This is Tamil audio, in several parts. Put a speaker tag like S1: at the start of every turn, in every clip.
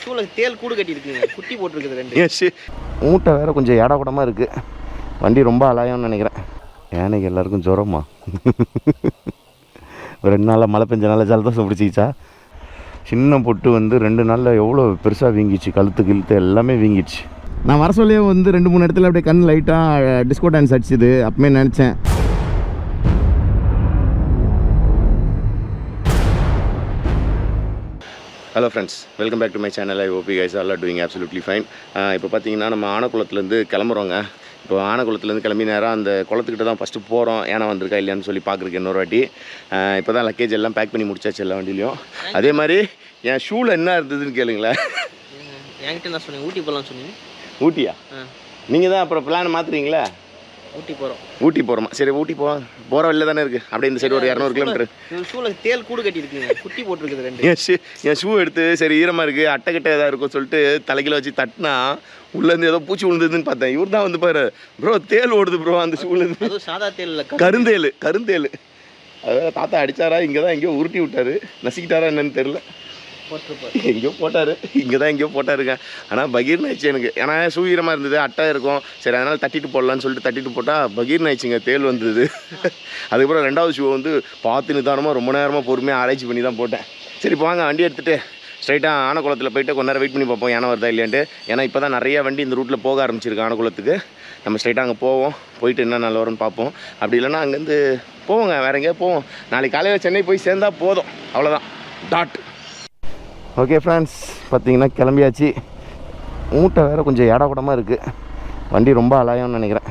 S1: ஷூல தேல் கூடு கட்டியிருக்குங்க, குட்டி போட்டிருக்குது 2.
S2: மூட்டை வேறு கொஞ்சம் ஏடா கூடமாக இருக்குது. வண்டி ரொம்ப அலாயம்னு நினைக்கிறேன். ஏனைக்கு எல்லாருக்கும் ஜுரமா? 2 நாளில் மழை பெஞ்சனால ஜலதோஷம் பிடிச்சிச்சா? சின்ன பொட்டு வந்து 2 நாளில் எவ்வளோ பெருசாக வீங்கிச்சு, கழுத்து எல்லாமே வீங்கிடுச்சு. நான் வர சொல்லியே வந்து 2-3 இடத்துல அப்படியே கண் லைட்டாக டிஸ்கோ டான்ஸ் அடிச்சுது. அப்பமே நினச்சேன். Hello friends, welcome back to my channel. I hope you guys are doing absolutely fine. இப்போ பார்த்தீங்கன்னா நம்ம ஆனக்குளத்துலேருந்து கிளம்புறோங்க. இப்போ ஆனக்குளத்துலேருந்து கிளம்பி நேராக அந்த குளத்துக்கிட்ட தான் ஃபஸ்ட்டு போகிறோம். ஏன்னா வந்திருக்கா இல்லையான்னு சொல்லி பார்க்குறதுக்கு இன்னொரு வாட்டி. இப்போ தான் லக்கேஜ் எல்லாம் பேக் பண்ணி முடிச்சாச்சு எல்லா வண்டியிலையும். அதே மாதிரி என் ஷூவில் என்ன இருந்ததுன்னு கேளுங்களேன்.
S1: என்கிட்ட நான் சொன்னேன் ஊட்டி போகலான்னு சொன்னீங்க.
S2: ஊட்டியா? நீங்கள் தான் அப்புறம் பிளான் மாற்றுறீங்களா? ஊட்டி போகிறோமா? சரி, ஊட்டி போகிற வழியில் தானே இருக்குது. அப்படியே இந்த சைடு ஒரு 200 கிலோமீட்டர்.
S1: ஷூல தேல் கூடு கட்டியிருக்குங்க, குட்டி போட்டிருக்குது 2.
S2: என் ஷூ எடுத்து சரி ஈரமாக இருக்குது, அட்டைக்கட்டை எதாவது இருக்கும் சொல்லிட்டு தலைக்கில வச்சு தட்டினா உள்ளேருந்து ஏதோ பூச்சி விழுந்ததுன்னு பார்த்தேன். இவர் தான் வந்து பாரு ப்ரோ தேல் ஓடுது ப்ரோ அந்த ஷூலேருந்து.
S1: அதுவும் சாதா தேல் இல்லை,
S2: கருந்தேல். அதாவது தாத்தா அடித்தாரா, இங்கே தான் எங்கேயோ உருட்டி விட்டார், நசிக்கிட்டாரா என்னன்னு தெரில. எங்கேயோ போட்டார், இங்கே தான் எங்கேயோ போட்டாருங்க. ஆனால் பகீர்னு ஆயிடுச்சு எனக்கு. ஏன்னா ஷூ ஈரமாக இருந்தது, அட்டை இருக்கும், சரி அதனால் தட்டிட்டு போடலான்னு சொல்லிட்டு தட்டிட்டு போட்டால் பகீர்னு ஆயிடுச்சுங்க, தேல் வந்தது. அதுக்கப்புறம் 2வது ஷூவை வந்து பார்த்து நிதானமாக ரொம்ப நேரமாக பொறுமையாக ஆராய்ச்சி பண்ணி தான் போட்டேன். சரி இப்போ வாங்க வண்டி எடுத்துகிட்டு ஸ்ட்ரைட்டாக ஆனக்குளத்தில் போய்ட்டு கொஞ்ச நேரம் வெயிட் பண்ணி பார்ப்போம் யானை வருதா இல்லையான்ட்டு. ஏன்னா இப்போ தான் நிறையா வண்டி இந்த ரூட்டில் போக ஆரம்பிச்சிருக்கு ஆனக்குளத்துக்கு. நம்ம ஸ்ட்ரைட்டாக அங்கே போவோம், போயிட்டு என்ன நல்ல வரும்னு பார்ப்போம். அப்படி இல்லைன்னா அங்கேருந்து போவோங்க, வேறு எங்கேயா போவோம். நாளைக்கு காலையில் சென்னை போய் சேர்ந்தால் போதும், அவ்வளோதான், டாட். ஓகே ஃப்ரெண்ட்ஸ், பார்த்தீங்கன்னா கிளம்பியாச்சு. மூட்டை வேறு கொஞ்சம் ஏடா கூடமாக இருக்குது. வண்டி ரொம்ப அலாயம்னு நினைக்கிறேன்.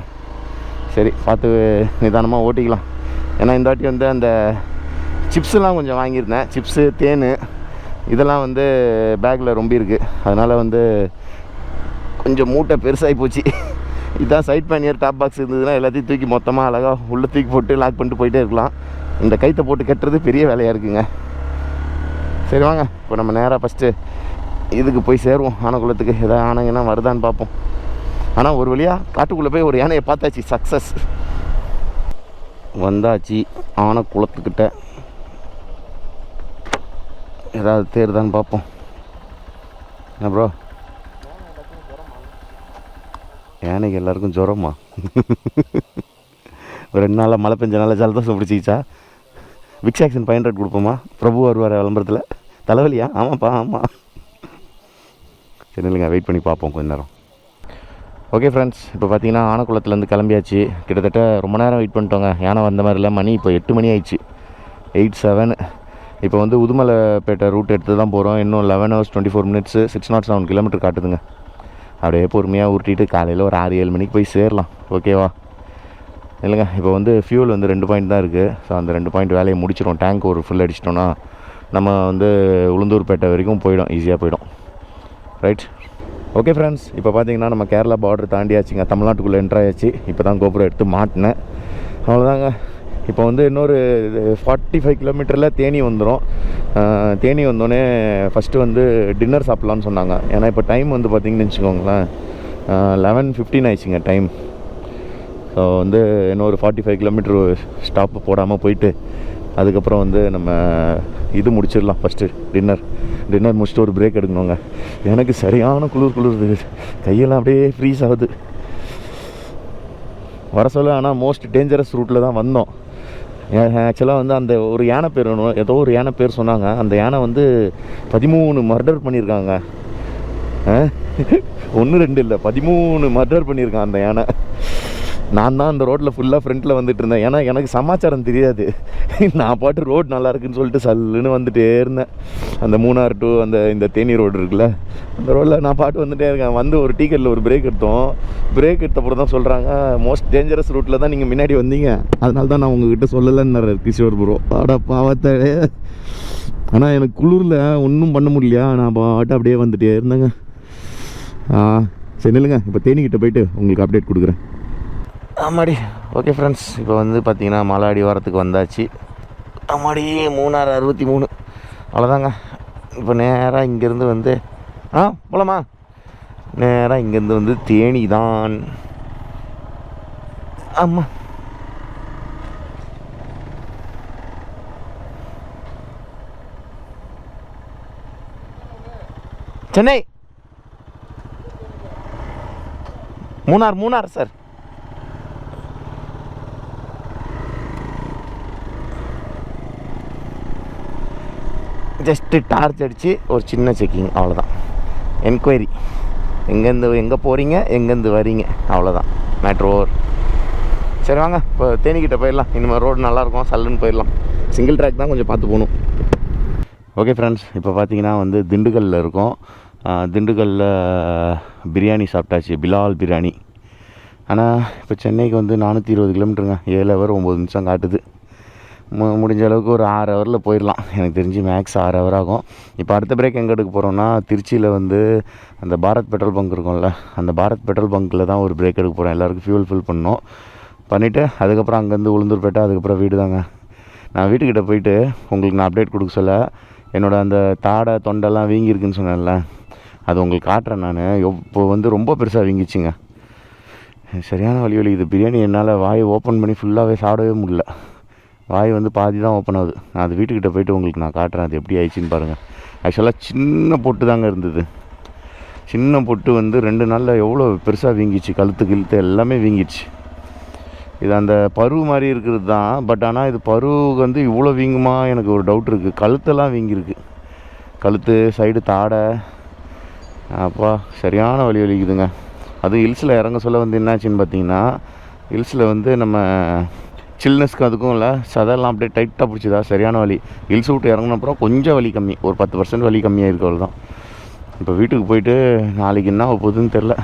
S2: சரி பார்த்து நிதானமாக ஓட்டிக்கலாம். ஏன்னா இந்த வாட்டி வந்து அந்த சிப்ஸ்லாம் கொஞ்சம் வாங்கியிருந்தேன். சிப்ஸு தேன் இதெல்லாம் வந்து பேக்கில் ரொம்ப இருக்குது. அதனால் வந்து கொஞ்சம் மூட்டை பெருசாகி போச்சு. இதுதான் சைட் பேனியர் டாப் பாக்ஸ் இருந்ததுன்னா எல்லாத்தையும் தூக்கி மொத்தமாக அழகாக உள்ளே தூக்கி போட்டு லாக் பண்ணிட்டு போயிட்டே இருக்கலாம். இந்த கைத்தை போட்டு கட்டுறது பெரிய வேலையாக இருக்குங்க. சரி வாங்க, இப்போ நம்ம நேராக ஃபஸ்ட்டு இதுக்கு போய் சேருவோம், ஆனக்குளத்துக்கு. எதாவது ஆனங்கன்னா வருதான்னு பார்ப்போம். ஆனால் ஒரு வழியாக காட்டுக்குள்ளே போய் ஒரு யானையை பார்த்தாச்சு, சக்ஸஸ். வந்தாச்சு ஆனக்குளத்துக்கிட்ட. ஏதாவது தேருதான்னு பார்ப்போம். என்ன ப்ரோ, யானைக்கு எல்லாருக்கும் ஜுரமா? 2 நாளில் மழை பெஞ்சனால ஜலதோஷம் பிடிச்சிச்சா? விக்ஸ் ஆக்ஷன் 500 கொடுப்போமா? பிரபு வருவார் விளம்பரத்தில். தலைவலியா? ஆமாப்பா, ஆமாம். சரி இல்லைங்க, வெயிட் பண்ணி பார்ப்போம் கொஞ்ச நேரம். ஓகே ஃப்ரெண்ட்ஸ், இப்போ பார்த்தீங்கன்னா ஆனக்குளத்துலேருந்து கிளம்பியாச்சு. கிட்டத்தட்ட ரொம்ப நேரம் வெயிட் பண்ணிட்டோங்க. யானை வந்த மாதிரி இல்லை. மணி இப்போ 8 மணி ஆயிடுச்சு, 8:07. இப்போ வந்து உதுமலைப்பேட்டை ரூட் எடுத்து தான் போகிறோம். இன்னும் 11 hours 24 minutes, 607 கிலோமீட்டர் காட்டுதுங்க. அப்படியே பொறுமையாக உருட்டிட்டு காலையில் ஒரு 6-7 மணிக்கு போய் சேரலாம். ஓகேவா? இல்லைங்க, இப்போ வந்து ஃபியூல் வந்து 2 பாயிண்ட் தான் இருக்குது. ஸோ அந்த 2 பாயிண்ட் வேலையை முடிச்சிடும். டேங்க் ஒரு ஃபுல் அடிச்சிட்டோன்னா நம்ம வந்து உளுந்தூர்பேட்டை வரைக்கும் போயிடும், ஈஸியாக போயிடும். ரைட். ஓகே ஃப்ரெண்ட்ஸ், இப்போ பார்த்தீங்கன்னா நம்ம கேரளா பார்டர் தாண்டியாச்சுங்க, தமிழ்நாட்டுக்குள்ளே என்ட்ராயாச்சு. இப்போ தான் கோபுரம் எடுத்து மாட்டினேன், அவ்வளோதாங்க. இப்போ வந்து இன்னொரு 45 கிலோமீட்டரில் தேனி வந்துடும். தேனி வந்தோடனே ஃபஸ்ட்டு வந்து டின்னர் சாப்பிட்லான்னு சொன்னாங்க. ஏன்னா இப்போ டைம் வந்து பார்த்திங்கன்னு வச்சுக்கோங்களேன் 11:15 ஆயிடுச்சுங்க டைம். ஸோ வந்து இன்னொரு 45 கிலோமீட்டர் ஸ்டாப்பு போடாமல் போயிட்டு அதுக்கப்புறம் வந்து நம்ம இது முடிச்சிடலாம். ஃபஸ்ட்டு டின்னர் முடிச்சுட்டு ஒரு பிரேக் எடுக்கணுங்க. எனக்கு சரியான குளிர் கையெல்லாம் அப்படியே ஃப்ரீஸ் ஆகுது வர சொல்ல. ஆனால் மோஸ்ட் டேஞ்சரஸ் ரூட்டில் தான் வந்தோம். ஆக்சுவலாக வந்து அந்த ஒரு யானை பேர் ஏதோ ஒரு யானை பேர் சொன்னாங்க. அந்த யானை வந்து 13 மர்டர் பண்ணியிருக்காங்க. 1-2 இல்லை, 13 மர்டர் பண்ணியிருக்கான் அந்த யானை. நான் தான் அந்த ரோட்டில் ஃபுல்லாக ஃப்ரண்ட்டில் வந்துட்டு இருந்தேன். ஏன்னா எனக்கு சமாச்சாரம் தெரியாது. நான் பாட்டு ரோடு நல்லா இருக்குன்னு சொல்லிட்டு சல்லுன்னு வந்துகிட்டே இருந்தேன். அந்த மூணார் டு இந்த தேனி ரோடு இருக்குல்ல, அந்த ரோட்டில் நான் பாட்டு வந்துகிட்டே இருக்கேன். வந்து ஒரு டீக்கெட்டில் ஒரு பிரேக் எடுத்தோம். பிரேக் எடுத்தப்பறம் தான் சொல்கிறாங்க, மோஸ்ட் டேஞ்சரஸ் ரூட்டில் தான் நீங்கள் முன்னாடி வந்தீங்க, அதனால தான் நான் உங்ககிட்ட சொல்லலைன்னு கிஷோர் ப்ரோ. பாடா பாவத்தை. ஆனால் எனக்கு குளிரில் ஒன்றும் பண்ண முடியலையா, நான் பாட்டு அப்படியே வந்துகிட்டே இருந்தேங்க. சரி இல்லைங்க, இப்போ தேனிக்கிட்ட போயிட்டு உங்களுக்கு அப்டேட் கொடுக்குறேன். ஆமாடி. ஓகே ஃப்ரெண்ட்ஸ், இப்போ வந்து பார்த்திங்கன்னா மலாடி வாரத்துக்கு வந்தாச்சு. ஆமாடி, 3:63. அவ்வளோதாங்க. இப்போ நேராக இங்கேருந்து வந்து போலாமா? நேராக இங்கேருந்து வந்து தேனி தான். ஆமாம், Chennai Munnar sir. Just torch அடித்து ஒரு சின்ன செக்கிங், அவ்வளோதான். என்கொயரி, எங்கே போகிறீங்க, எங்கேருந்து வரீங்க, அவ்வளோதான். Matter over. சரி வாங்க இப்போ தேனிக்கிட்ட போயிடலாம். இனிமேல் ரோடு நல்லாயிருக்கும், சல்லுன்னு போயிடலாம். சிங்கிள் ட்ராக் தான், கொஞ்சம் பார்த்து போகணும். ஓகே ஃப்ரெண்ட்ஸ், இப்போ பார்த்தீங்கன்னா வந்து திண்டுக்கல்லில் இருக்கோம். திண்டுக்கல்லில் பிரியாணி சாப்பிட்டாச்சு, பிலால் பிரியாணி. ஆனால் இப்போ சென்னைக்கு வந்து 420 கிலோமீட்டருங்க. 7 ஹவர் 9 நிமிஷம் காட்டுது. முடிஞ்ச அளவுக்கு ஒரு 6 ஹவரில் போயிடலாம். எனக்கு தெரிஞ்சு மேக்ஸ் 6 ஹவர் ஆகும். இப்போ அடுத்த பிரேக் எங்கே எடுக்க போகிறோம்னா, திருச்சியில் வந்து அந்த பாரத் பெட்ரோல் பங்க் இருக்கும்ல, அந்த பாரத் பெட்ரோல் பங்க்கில் தான் ஒரு பிரேக் எடுக்க போகிறோம். எல்லாருக்கும் ஃபியூல் ஃபில் பண்ணோம். பண்ணிவிட்டு அதுக்கப்புறம் அங்கேருந்து உளுந்தூர்பேட்டை, அதுக்கப்புறம் வீடு தாங்க. நான் வீட்டுக்கிட்ட போயிட்டு உங்களுக்கு நான் அப்டேட் கொடுக்க சொல்ல, என்னோடய அந்த தாடை தொண்டெல்லாம் வீங்கியிருக்குன்னு சொன்னேன்ல, அது உங்களுக்கு காட்டுறேன் நான். இப்போ வந்து ரொம்ப பெருசாக வீங்கிச்சுங்க, சரியான வலி. இது பிரியாணி என்னால் வாயை ஓப்பன் பண்ணி ஃபுல்லாகவே சாப்பிடவே முடியல. வாய் வந்து பாதி தான் ஓப்பன் ஆகுது. நான் அது வீட்டுக்கிட்ட போயிட்டு உங்களுக்கு நான் காட்டுறேன் அது எப்படி ஆயிடுச்சின்னு பாருங்கள். ஆக்சுவலாக சின்ன பொட்டு தாங்க இருந்தது. சின்ன பொட்டு வந்து 2 நாளில் எவ்வளோ பெருசாக வீங்கிச்சு. கழுத்து எல்லாமே வீங்கிடுச்சு. இது அந்த பருவு மாதிரி இருக்கிறது தான். பட் ஆனால் இது பருவு வந்து இவ்வளோ வீங்குமா எனக்கு ஒரு டவுட் இருக்குது. கழுத்தெல்லாம் வீங்கியிருக்கு. கழுத்து சைடு தாடை, அப்பா சரியான வலிக்குதுங்க. அதுவும் ஹில்ஸில் இறங்க சொல்ல வந்து என்னாச்சுன்னு பார்த்தீங்கன்னா, ஹில்ஸில் வந்து நம்ம சில்னஸ்க்கு அதுக்கும் இல்லை, சதெல்லாம் அப்படியே டைட்டாக பிடிச்சிதா, சரியான வலி. ஹில்ஸ் விட்டு இறங்கினப்புறம் கொஞ்சம் வலி கம்மி, ஒரு 10% வலி கம்மியாக இருக்கிறது தான். இப்போ வீட்டுக்கு போயிட்டு நாளைக்கு என்ன போகுதுன்னு தெரில.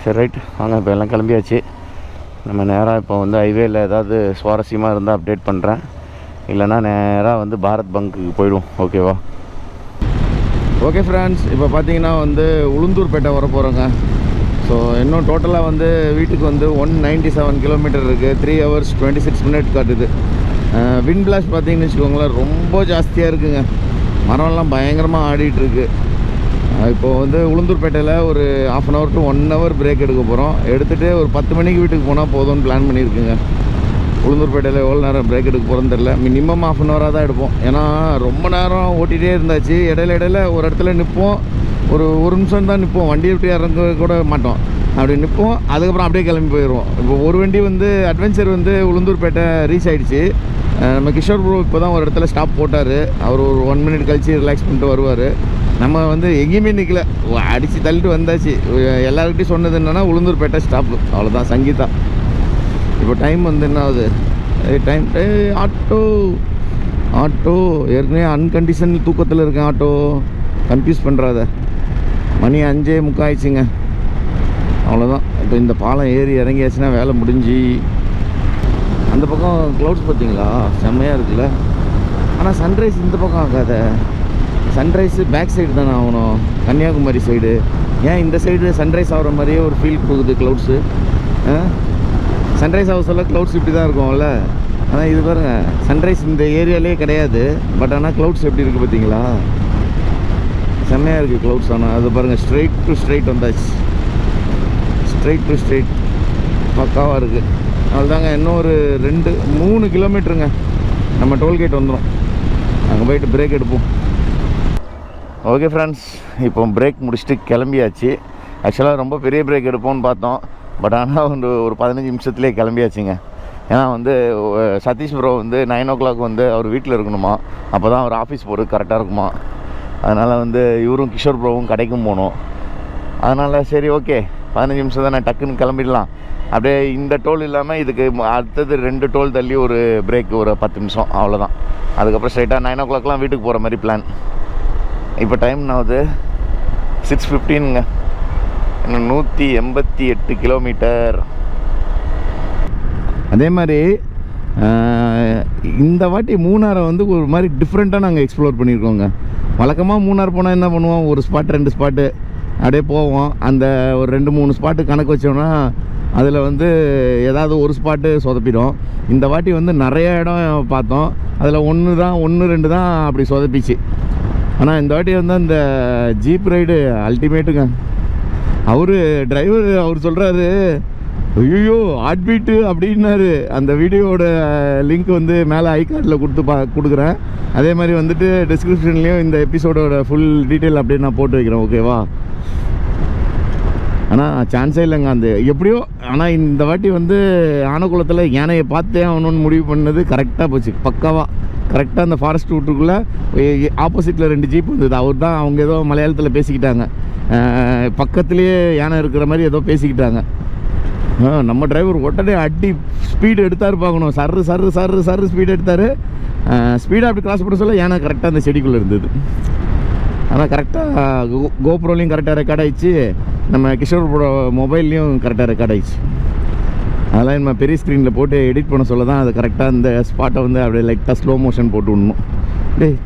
S2: சரி ரைட் வாங்க, இப்போ எல்லாம் கிளம்பியாச்சு. நம்ம நேராக இப்போ வந்து ஹைவேயில் ஏதாவது சுவாரஸ்யமாக இருந்தால் அப்டேட் பண்ணுறேன், இல்லைனா நேராக வந்து பாரத் பங்க்குக்கு போயிடுவோம். ஓகேவா? ஓகே ஃப்ரெண்ட்ஸ், இப்போ பார்த்தீங்கன்னா வந்து உளுந்தூர்பேட்டை வர போகிறோங்க. ஸோ இன்னும் டோட்டலாக வந்து வீட்டுக்கு வந்து 197 கிலோமீட்டர் இருக்குது. 3 hours 26 minutes காட்டுது. விண்ட் பிளாஸ்ட் பார்த்தீங்கன்னு வச்சுக்கோங்களேன், ரொம்ப ஜாஸ்தியாக இருக்குங்க. மரம்லாம் பயங்கரமாக ஆடிட்டுருக்கு. இப்போது வந்து உளுந்தூர்பேட்டையில் ஒரு 1/2 hour to 1 hour பிரேக் எடுக்க போகிறோம். எடுத்துகிட்டு ஒரு 10 மணிக்கு வீட்டுக்கு போனால் போதும்னு பிளான் பண்ணியிருக்குங்க. உளுந்தூர்பேட்டையில் எவ்வளோ நேரம் பிரேக் எடுக்க போகிறோன்னு தெரில. மினிமம் 1/2 hour தான் எடுப்போம். ஏன்னா ரொம்ப நேரம் ஓட்டிகிட்டே இருந்தாச்சு. இடையில ஒரு இடத்துல நிற்போம், ஒரு நிமிஷம் தான் நிற்போம். வண்டியை விட்டு இறங்க கூட மாட்டோம். அப்படி நிற்போம், அதுக்கப்புறம் அப்படியே கிளம்பி போயிடுவோம். இப்போ ஒரு வண்டி வந்து அட்வென்ச்சர் வந்து உளுந்தூர்பேட்டை ரீச் ஆகிடுச்சு. நம்ம கிஷோர் ப்ரோ இப்போ தான் ஒரு இடத்துல ஸ்டாப் போட்டார். அவர் ஒரு 1 minute கழித்து ரிலாக்ஸ் பண்ணிட்டு வருவார். நம்ம வந்து எங்கேயுமே நிற்கல, அடித்து தள்ளிட்டு வந்தாச்சு. எல்லாருக்கிட்டையும் சொன்னது என்னென்னா உளுந்தூர்பேட்டை ஸ்டாப்பு, அவ்வளோதான். சங்கீதா இப்போ டைம் வந்து என்ன ஆகுது, டைம் ஆட்டோ ஏற்கனவே அன்கண்டிஷனல் தூக்கத்தில் இருக்கேன். Auto confuse பண்ணுறாத. மணி 5:45 ஆயிடுச்சுங்க. அவ்வளோதான். இப்போ இந்த பாலம் ஏறி இறங்கியாச்சுன்னா வேலை முடிஞ்சு. அந்த பக்கம் க்ளவுட்ஸ் பார்த்தீங்களா, செம்மையாக இருக்குல்ல. ஆனால் சன்ரைஸ் இந்த பக்கம் ஆகாத. சன்ரைஸு பேக் சைடு தானே ஆகணும், கன்னியாகுமரி சைடு. ஏன் இந்த சைடு சன்ரைஸ் ஆகிற மாதிரியே ஒரு ஃபீல் கொடுக்குது க்ளவுட்ஸு. சன்ரைஸ் ஆக சொல்ல க்ளவுட்ஸ் இப்படி தான் இருக்கும்ல. ஆனால் இது பாருங்கள், சன்ரைஸ் இந்த ஏரியாலே கிடையாது. பட் ஆனால் க்ளவுட்ஸ் எப்படி இருக்குது பார்த்தீங்களா, செம்மையாக இருக்குது க்ளவுட்ஸ். ஆனால் அது பாருங்கள், ஸ்ட்ரெயிட் டு ஸ்ட்ரெயிட் வந்தாச்சு. ஸ்ட்ரெயிட் டு ஸ்ட்ரெயிட் பக்காவாக இருக்குது. அதுதாங்க இன்னும் ஒரு 2-3 கிலோமீட்டருங்க, நம்ம டோல்கேட் வந்துடும். அங்கே போயிட்டு பிரேக் எடுப்போம். ஓகே ஃப்ரெண்ட்ஸ், இப்போ பிரேக் முடிச்சுட்டு கிளம்பியாச்சு. ஆக்சுவலாக ரொம்ப பெரிய பிரேக் எடுப்போம்னு பார்த்தோம். பட் ஆனால் வந்து ஒரு 15 நிமிஷத்துலேயே கிளம்பியாச்சுங்க. ஏன்னா வந்து சதீஷ் ப்ரோ வந்து 9 o'clock வந்து அவர் வீட்டில் இருக்கணுமா, அப்போ தான் அவர் ஆஃபீஸ் போகிறது கரெக்டாக இருக்குமா. அதனால் வந்து இவரும் கிஷோர் ப்ரோவும் கடைக்கும் போகணும். அதனால் சரி ஓகே, 15 நிமிஷம் தான், நான் டக்குன்னு கிளம்பிடலாம். அப்படியே இந்த டோல் இல்லாமல் இதுக்கு அடுத்தது 2 டோல் தள்ளி ஒரு பிரேக், ஒரு 10 நிமிஷம், அவ்வளோதான். அதுக்கப்புறம் ஸ்ட்ரைட்டாக 9 o'clockலாம் வீட்டுக்கு போகிற மாதிரி பிளான். இப்போ டைம் ஆகுது 6:15ங்க. இன்னும் 188 கிலோமீட்டர். அதே மாதிரி இந்த வாட்டி மூணாரை வந்து ஒரு மாதிரி டிஃப்ரெண்ட்டாக நாங்கள் எக்ஸ்ப்ளோர் பண்ணியிருக்கோங்க. வழக்கமாக மூணார் போனால் என்ன பண்ணுவோம், ஒரு ஸ்பாட் 2 ஸ்பாட்டு அப்படியே போவோம். அந்த ஒரு 2-3 ஸ்பாட்டு கணக்கு வச்சோம்னா அதில் வந்து ஏதாவது ஒரு ஸ்பாட்டு சொதப்பிடும். இந்த வாட்டி வந்து நிறைய இடம் பார்த்தோம். அதில் 1-2 தான் அப்படி சொதப்பிச்சு. ஆனால் இந்த வாட்டி வந்து அந்த ஜீப் ரைடு அல்டிமேட்டுங்க. டிரைவர் அவர் சொல்கிறாரு, ஐயோ ஹார்ட் பீட்டு அப்படின்னாரு. அந்த வீடியோவோட லிங்க் வந்து மேலே ஐ கார்டில் கொடுக்குறேன். அதே மாதிரி வந்துட்டு டிஸ்கிரிப்ஷன்லேயும் இந்த எபிசோடோட ஃபுல் டீட்டெயில் அப்படியே நான் போட்டு வைக்கிறேன். ஓகேவா? ஆனால் சான்ஸே இல்லைங்க அந்த எப்படியோ. ஆனால் இந்த வாட்டி வந்து ஆனகுளத்தில் யானையை பார்த்தே ஆகணும்னு முடிவு பண்ணது கரெக்டாக போச்சு. பக்காவாக கரெக்டாக அந்த ஃபாரஸ்ட் ரூட்டுக்குள்ளே ஆப்போசிட்டில் 2 ஜீப் வந்தது. அவர் தான் அவங்க ஏதோ மலையாளத்தில் பேசிக்கிட்டாங்க. பக்கத்துலேயே யானை இருக்கிற மாதிரி ஏதோ பேசிக்கிட்டாங்க. நம்ம டிரைவர் உடனே அடி ஸ்பீடு எடுத்தார் பார்க்கணும். சர்ரு சர்ரு சர்ரு சர்ரு ஸ்பீடு எடுத்தார். ஸ்பீடாக அப்படி கிராஸ் பண்ண சொல்ல ஏன்னா கரெக்டாக அந்த செடிக்குள்ளே இருந்தது. ஆனால் கரெக்டாக கோப்ரோலையும் கரெக்டாக ரெக்கார்ட் ஆகிடுச்சு. நம்ம கிஷோர் மொபைல்லையும் கரெக்டாக ரெக்கார்ட் ஆகிடுச்சு. அதெல்லாம் நம்ம பெரிய ஸ்க்ரீனில் போட்டு எடிட் பண்ண சொல்ல தான் அது கரெக்டாக அந்த ஸ்பாட்டை வந்து அப்படியே லைட்டாக ஸ்லோ மோஷன் போட்டு விடணும். டேய்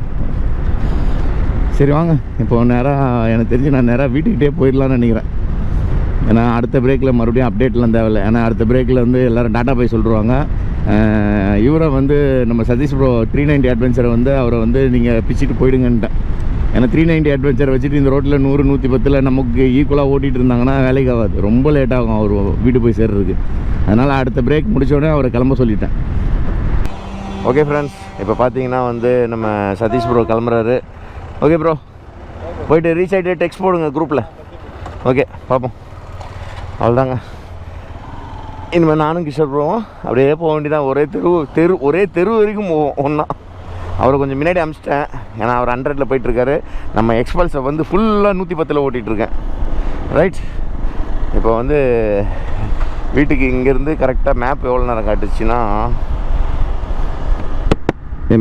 S2: சரி வாங்க, இப்போ நேராக எனக்கு தெரிஞ்சு நான் நேராக வீட்டுக்கிட்டே போயிடலான்னு நினைக்கிறேன். ஏன்னா அடுத்த பிரேக்கில் மறுபடியும் அப்டேட்லாம் தேவையில்லை. ஏன்னா அடுத்த பிரேக்கில் வந்து எல்லோரும் டாட்டா போய் சொல்லிடுவாங்க. இவரை வந்து நம்ம சதீஷ் ப்ரோ 390 அட்வென்ச்சரை வந்து அவரை வந்து நீங்கள் பிச்சுட்டு போயிடுங்கன்ட்டேன். ஏன்னா 390 அட்வென்ச்சரை வச்சுட்டு இந்த ரோட்டில் 100 110 நமக்கு ஈக்குவலாக ஓட்டிகிட்டு இருந்தாங்கன்னா வேலைக்கு ஆகாது. ரொம்ப லேட் ஆகும் அவர் வீட்டு போய் சேர்றதுக்கு. அதனால் அடுத்த பிரேக் முடித்தோடனே அவரை கிளம்ப சொல்லிட்டேன். ஓகே ஃப்ரெண்ட்ஸ், இப்போ பார்த்தீங்கன்னா வந்து நம்ம சதீஷ் ப்ரோ கிளம்புறாரு. ஓகே ப்ரோ, போயிட்டு ரீச் ஆகிட்டு டெக்ஸ்ட் போடுங்க குரூப்பில். ஓகே பார்ப்போம். அவ்வளோதாங்க. இனிமேல் நானும் கிஷோர் ப்ரோவும் அப்படியே போக வேண்டியதான். ஒரே தெரு வரைக்கும் போவோம் ஒன்றா. அவரை கொஞ்சம் முன்னாடி அனுப்பிச்சிட்டேன். ஏன்னா அவர் 100ல் போயிட்டுருக்காரு. நம்ம எக்ஸ்பல்ஸை வந்து ஃபுல்லாக 110ல் ஓட்டிகிட்ருக்கேன். ரைட், இப்போ வந்து வீட்டுக்கு இங்கேருந்து கரெக்டாக மேப் எவ்வளோ நேரம் காட்டுச்சுன்னா,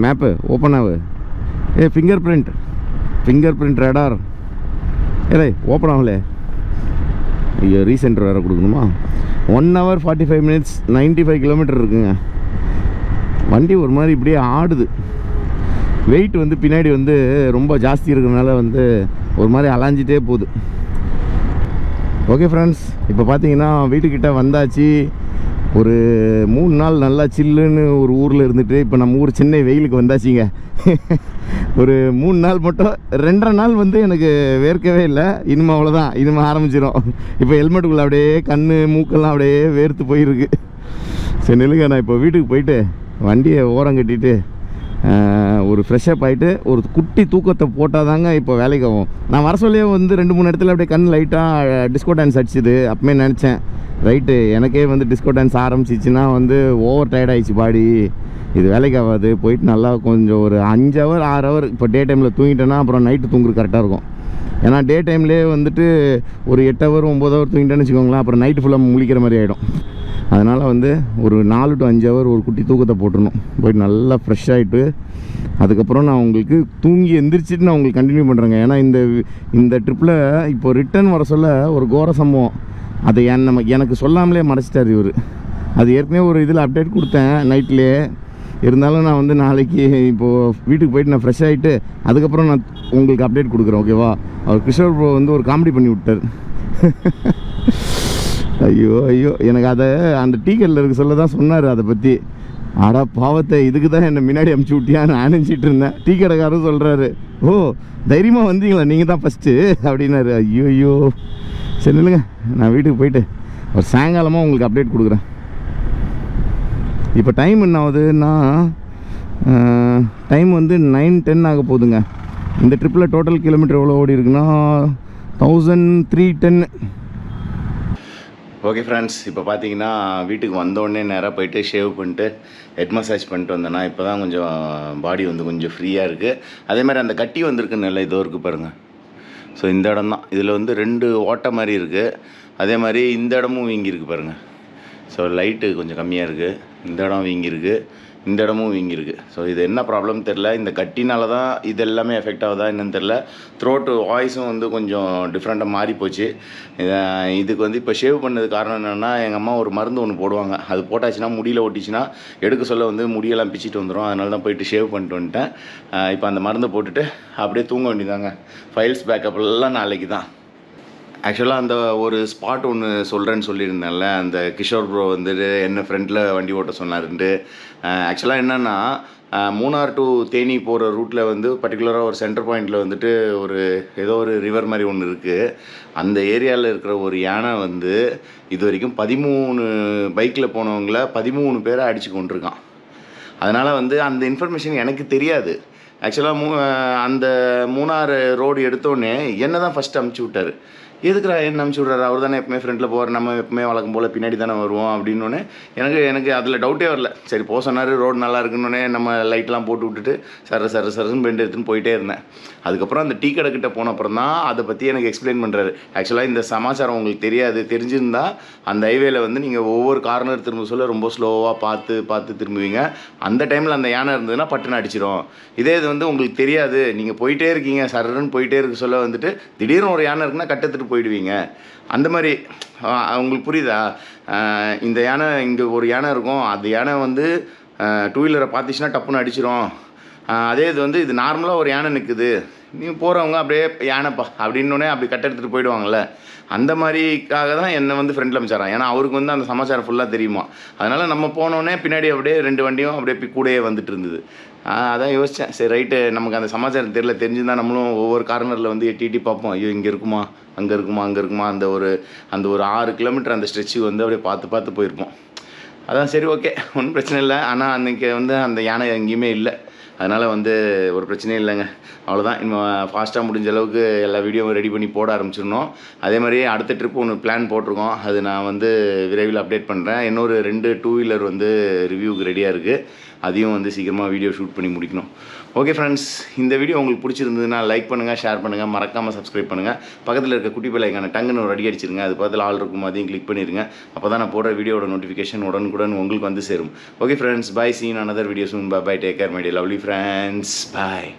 S2: மேப்பு ஓப்பன் ஆகு. ஃபிங்கர் பிரிண்ட் ரேடார் ஓப்பன் ஆகலே. ஐயோ ரீசென்டர் வேறு கொடுக்கணுமா? 1 hour 45 minutes 95 கிலோமீட்டர் இருக்குங்க. வண்டி ஒரு மாதிரி இப்படியே ஆடுது. வெயிட் வந்து பின்னாடி வந்து ரொம்ப ஜாஸ்தி இருக்கிறதுனால வந்து ஒரு மாதிரி அலைஞ்சிட்டே போகுது. ஓகே ஃப்ரெண்ட்ஸ், இப்போ பார்த்தீங்கன்னா வீட்டுக்கிட்ட வந்தாச்சு. ஒரு 3 நாள் நல்லா சில்லுன்னு ஒரு ஊரில் இருந்துட்டு இப்போ நம்ம ஊர் சென்னை வெயிலுக்கு வந்தாச்சுங்க. ஒரு 3 நாள் மட்டும் 2.5 நாள் வந்து எனக்கு வேர்க்கவே இல்லை. இனிமேல் அவ்வளோதான், இனிமேல் ஆரம்பிச்சிடும். இப்போ ஹெல்மெட்டுக்குள்ளே அப்படியே கண் மூக்கெல்லாம் அப்படியே வேர்த்து போயிருக்கு. சரி நில்லுங்க, நான் இப்போ வீட்டுக்கு போயிட்டு வண்டியை ஓரம் கட்டிட்டு ஒரு ஃப்ரெஷ்ஷப் ஆகிட்டு ஒரு குட்டி தூக்கத்தை போட்டால் தாங்க இப்போ வேலைக்கு ஆகும். நான் வர சொல்லியே வந்து 2-3 இடத்துல அப்படியே கண் லைட்டாக டிஸ்கோ டான்ஸ் அடிச்சுது. அப்பமே நினச்சேன் ரைட்டு எனக்கே வந்து டிஸ்கோ டான்ஸ் ஆரம்பிச்சிச்சுன்னா வந்து ஓவர் டயர்ட் ஆகிடுச்சு பாடி, இது வேலைக்கு ஆகாது. போயிட்டு நல்லா கொஞ்சம் ஒரு 5 hour 6 hour இப்போ டே டைமில் தூங்கிட்டேன்னா அப்புறம் நைட்டு தூங்குறது கரெக்டாக இருக்கும். ஏன்னா டே டைம்லேயே வந்துட்டு ஒரு 8 hour 9 hour தூங்கிட்டேன்னு வச்சுக்கோங்களேன், அப்புறம் நைட்டு ஃபுல்லாக முழிக்கிற மாதிரி ஆகிடும். அதனால் வந்து ஒரு 4 to 5 hour ஒரு குட்டி தூக்கத்தை போட்டுடணும். போய்ட்டு நல்லா ஃப்ரெஷ் ஆகிட்டு அதுக்கப்புறம் நான் உங்களுக்கு தூங்கி எந்திரிச்சிட்டு நான் உங்களுக்கு கண்டினியூ பண்ணுறேங்க. ஏன்னா இந்த ட்ரிப்பில் இப்போ ரிட்டர்ன் வர சொல்ல ஒரு கோர சம்பவம் அதை எனக்கு சொல்லாமலே மறைச்சிட்டார் இவர். அது ஏற்கனவே ஒரு இதில் அப்டேட் கொடுத்தேன் நைட்லேயே. இருந்தாலும் நான் வந்து நாளைக்கு இப்போது வீட்டுக்கு போயிட்டு நான் ஃப்ரெஷ் ஆகிட்டு அதுக்கப்புறம் நான் உங்களுக்கு அப்டேட் கொடுக்குறேன். ஓகேவா? அவர் கிஷோர் ப்ரோ வந்து ஒரு காமெடி பண்ணி விட்டார். ஐயோ எனக்கு அதை அந்த டீக்கெட்டில் இருக்க சொல்ல தான் சொன்னார் அதை பற்றி. ஆடா பாவத்தை, இதுக்கு தான் என்னை முன்னாடி அமுச்சு விட்டியான்னு நினச்சிட்டு இருந்தேன். டீ கடைக்காரரும் சொல்கிறாரு, ஓ தைரியமாக வந்தீங்களா நீங்கள் தான் ஃபஸ்ட்டு அப்படின்னாரு. ஐயோ சரி இல்லைங்க, நான் வீட்டுக்கு போயிட்டு ஒரு சாயங்காலமாக உங்களுக்கு அப்டேட் கொடுக்குறேன். இப்போ டைம் என்ன ஆகுதுன்னா டைம் வந்து 9:10 ஆக போகுதுங்க. இந்த ட்ரிப்பில் டோட்டல் கிலோமீட்டர் எவ்வளோ ஓடி இருக்குன்னா 1310. ஓகே ஃப்ரெண்ட்ஸ், இப்போ பார்த்தீங்கன்னா வீட்டுக்கு வந்தோடனே நேராக போயிட்டு ஷேவ் பண்ணிட்டு ஹெட் மசாஜ் பண்ணிட்டு வந்தேன்னா இப்போ தான் கொஞ்சம் பாடி வந்து கொஞ்சம் ஃப்ரீயாக இருக்குது. அதேமாதிரி அந்த கட்டி வந்திருக்குன்னு இல்லை இதோ இருக்குது பாருங்கள். ஸோ இந்த இடம் தான், இதில் வந்து 2 ஓட்டை மாதிரி இருக்குது. அதே மாதிரி இந்த இடமும் வீங்கியிருக்கு பாருங்கள். ஸோ லைட்டு கொஞ்சம் கம்மியாக இருக்குது. இந்த இடம் வீங்கியிருக்கு, இந்த இடமும் வீங்கியிருக்கு. ஸோ இது என்ன ப்ராப்ளம் தெரில. இந்த கட்டினால தான் இது எல்லாமே எஃபெக்ட் ஆகுதா என்னன்னு தெரில. த்ரோட்டு வாய்ஸும் வந்து கொஞ்சம் டிஃப்ரெண்ட்டாக மாறி போச்சு. இதுக்கு வந்து இப்போ ஷேவ் பண்ணது காரணம் என்னென்னா, எங்கள் அம்மா ஒரு மருந்து ஒன்று போடுவாங்க. அது போட்டாச்சுன்னா முடியில் ஒட்டிச்சுன்னா எடுக்க சொல்ல வந்து முடியெல்லாம் பிச்சுட்டு வந்துடும். அதனால தான் போயிட்டு ஷேவ் பண்ணிட்டு வந்துட்டேன். இப்போ அந்த மருந்து போட்டுட்டு அப்படியே தூங்க வேண்டியதாங்க. ஃபைல்ஸ் பேக்கப் எல்லாம் நாளைக்கு தான். ஆக்சுவலாக அந்த ஒரு ஸ்பாட் ஒன்று சொல்கிறேன்னு சொல்லியிருந்தேன்ல, அந்த கிஷோர் ப்ரோ வந்துட்டு என்ன ஃப்ரெண்டில் வண்டி ஓட்ட சொன்னாருன்ட்டு. ஆக்சுவலாக என்னென்னா மூணார் டு தேனி போகிற ரூட்டில் வந்து பர்டிகுலராக ஒரு சென்டர் பாயிண்டில் வந்துட்டு ஏதோ ஒரு ரிவர் மாதிரி ஒன்று இருக்குது. அந்த ஏரியாவில் இருக்கிற ஒரு யானை வந்து இது வரைக்கும் 13 பைக்கில் போனவங்கள 13 பேரை அடித்து கொண்டிருக்கான். அதனால் வந்து அந்த இன்ஃபர்மேஷன் எனக்கு தெரியாது. ஆக்சுவலாக அந்த மூணார் ரோடு எடுத்தோடனே என்ன தான் ஃபஸ்ட்டு அமுச்சு விட்டார். எதுக்குறா என்ன அமுச்சு விட்றாரு, அவர் தானே எப்பவுமே ஃப்ரெண்டில் போவார், நம்ம எப்பவுமே வழக்கம் போல் பின்னாடி தானே வருவோம் அப்படின்னோடனே எனக்கு அதில் டவுட்டே வரல. சரி போக சொன்னார், ரோடு நல்லா இருக்குன்னொடனே நம்ம லைட்லாம் போட்டு விட்டுட்டு சரன்னு பெண்டு எடுத்துன்னு போயிட்டே இருந்தேன். அதுக்கப்புறம் அந்த டீ கடை கிட்ட போன அப்புறம் தான் அதை பற்றி எனக்கு எக்ஸ்பிளைன் பண்ணுறாரு. ஆக்சுவலாக இந்த சமாச்சாரம் உங்களுக்கு தெரிஞ்சிருந்தால் அந்த ஹைவேல வந்து நீங்கள் ஒவ்வொரு கார்னர் திரும்ப சொல்ல ரொம்ப ஸ்லோவாக பார்த்து திரும்புவீங்க. அந்த டைமில் அந்த யானை இருந்ததுன்னா பட்டுன்னு அடிச்சிடும். இதே இது வந்து உங்களுக்கு தெரியாது, நீங்கள் போயிட்டே இருக்கீங்க, சரன்னு போயிட்டே இருக்க சொல்ல வந்துட்டு திடீர்னு ஒரு யானை இருக்குன்னா கட்டத்துட்டு போயிடுவீங்க. அந்த மாதிரி உங்களுக்கு புரியுதா? இந்த யானை இங்கே ஒரு யானை இருக்கும், அந்த யானை வந்து 2 வீலரை பார்த்துச்சுன்னா டப்புன்னு அடிச்சிடும். அதே இது வந்து இது நார்மலாக ஒரு யானை நிற்குது, நீங்கள் போகிறவங்க அப்படியே யானைப்பா அப்படின்னோடனே அப்படி கட்ட எடுத்துகிட்டு போயிடுவாங்கள்ல. அந்த மாதிரிக்காக தான் என்னை வந்து ஃப்ரெண்டில் அமைச்சாரான். ஏன்னா அவருக்கு வந்து அந்த சமாச்சாரம் ஃபுல்லாக தெரியுமா. அதனால் நம்ம போனோடனே பின்னாடி அப்படியே 2 வண்டியும் அப்படியே கூடயே வந்துட்டு இருந்தது. அதான் யோசித்தேன், சரி ரைட்டு, நமக்கு அந்த சமாச்சாரம் தெரிஞ்சுருந்தால் நம்மளும் ஒவ்வொரு கார்னரில் வந்து எட்டி பார்ப்போம். ஐயோ இங்கே இருக்குமா, அங்கே இருக்குமா, அந்த ஒரு 6 கிலோமீட்டர் அந்த ஸ்ட்ரெச்சு வந்து அப்படியே பார்த்து போயிருப்போம். அதான் சரி ஓகே, ஒன்றும் பிரச்சனை இல்லை. ஆனால் அன்றைக்கி வந்து அந்த யானை எங்கேயுமே இல்லை. அதனால் வந்து ஒரு பிரச்சனையும் இல்லைங்க. அவ்வளோதான். இன்னும் ஃபாஸ்ட்டாக முடிஞ்ச அளவுக்கு எல்லா வீடியோவும் ரெடி பண்ணி போட ஆரம்பிச்சிடணும். அதே மாதிரி அடுத்த ட்ரிப்பு ஒன்று பிளான் போட்டிருக்கோம், அது நான் வந்து விரைவில் அப்டேட் பண்ணுறேன். இன்னொரு 2 2 வீலர் வந்து ரிவ்யூவுக்கு ரெடியாக இருக்குது, அதையும் வந்து சீக்கிரமாக வீடியோ ஷூட் பண்ணி முடிக்கணும். ஓகே ஃப்ரெண்ட்ஸ், இந்த வீடியோ உங்களுக்கு பிடிச்சிருந்ததுன்னா லைக் பண்ணுங்கள், ஷேர் பண்ணுங்கள், மறக்காமல் சப்ஸ்கிரைப் பண்ணுங்கள். பக்கத்தில் இருக்க குட்டி பிள்ளைக்கான டங்குன்னு ஒரு அடி அடிச்சிருங்க. அது பக்கத்தில் ஆள் இருக்கும், அதையும் கிளிக் பண்ணிடுங்க. அப்போ தான் நான் போடுற வீடியோட நோட்டிஃபிகேஷன் உடனுக்குடன் உங்களுக்கு வந்து சேரும். Okay friends, bye, seen another video soon. Bye, take care my dear lovely friends. Bye.